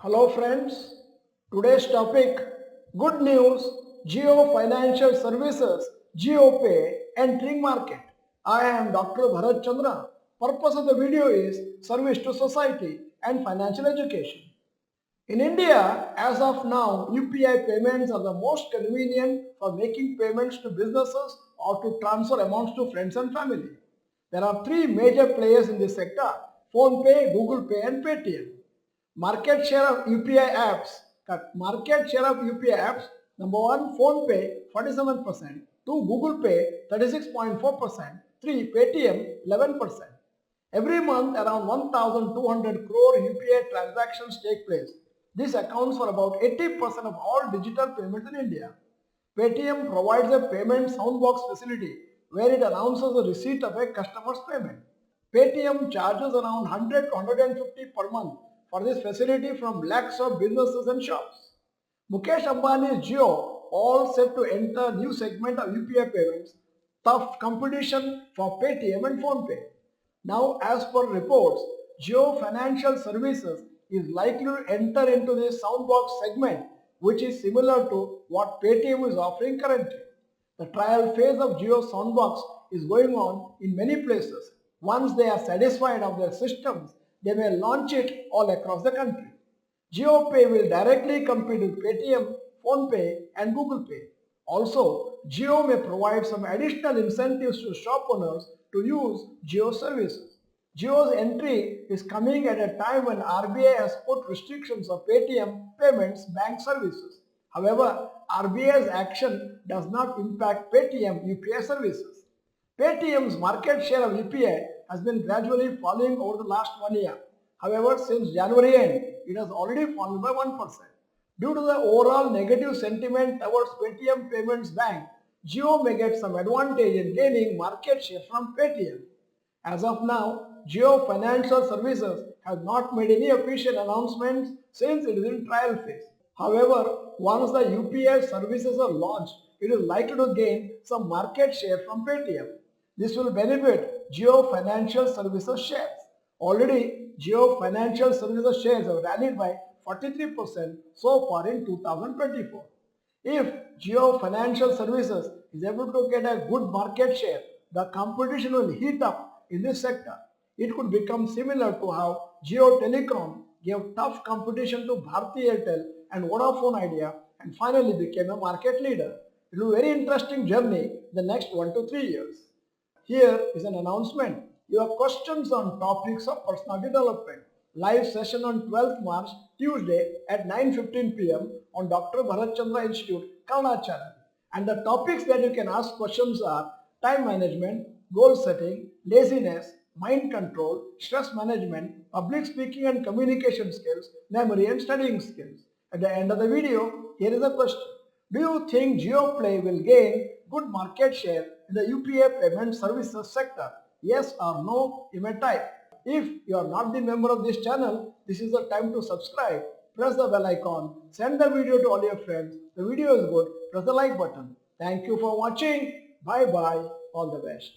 Hello friends, today's topic good news Geo Financial Services GeoPay entering market. I am Dr. Bharath Chandra. Purpose of the video is service to society and financial education. In India, as of now, UPI payments are the most convenient for making payments to businesses or to transfer amounts to friends and family. There are three major players in this sector: PhonePe, Google Pay and Paytm. Market share of UPI apps. Market share of UPI apps. Number one, PhonePe 47%, two, Google Pay 36.4%, three, Paytm 11%. Every month, around 1,200 crore UPI transactions take place. This accounts for about 80% of all digital payments in India. Paytm provides a payment soundbox facility where it announces the receipt of a customer's payment. Paytm charges around 100 to 150 per month for this facility from lakhs of businesses and shops. Mukesh Ambani's Jio all set to enter new segment of UPI payments, tough competition for Paytm and PhonePe. Now, as per reports, Geo Financial Services is likely to enter into this soundbox segment, which is similar to what Paytm is offering currently. The trial phase of Geo Soundbox is going on in many places. Once they are satisfied of their systems, they may launch it all across the country. GeoPay will directly compete with Paytm, PhonePe and Google Pay. Also, Geo may provide some additional incentives to shop owners to use Geo services. Geo's entry is coming at a time when RBI has put restrictions on Paytm payments bank services. However, RBI's action does not impact Paytm UPI services. Paytm's market share of UPI has been gradually falling over the last 1 year. However, since January end, it has already fallen by 1%. Due to the overall negative sentiment towards Paytm Payments Bank, Jio may get some advantage in gaining market share from Paytm. As of now, Jio Financial Services has not made any official announcements since it is in trial phase. However, once the UPI services are launched, it is likely to gain some market share from Paytm. This will benefit Jio Financial Services shares. Already, Jio Financial Services shares have rallied by 43% so far in 2024. If Jio Financial Services is able to get a good market share, the competition will heat up in this sector. It could become similar to how Jio Telecom gave tough competition to Bharti Airtel and Vodafone Idea and finally became a market leader. It will be a very interesting journey in the next 1 to 3 years. Here is an announcement. Your questions on topics of personality development. Live session on 12th March, Tuesday at 9:15 p.m. on Dr. Bharath Chandra Institute, Kannada channel. And the topics that you can ask questions are time management, goal setting, laziness, mind control, stress management, public speaking and communication skills, memory and studying skills. At the end of the video, here is a question. Do you think GeoPlay will gain good market share in the UPI payment services sector? Yes or no, you may type. If you are not the member of this channel, this is the time to subscribe. Press the bell icon, send the video to all your friends. The video is good, press the like button. Thank you for watching. Bye bye, all the best.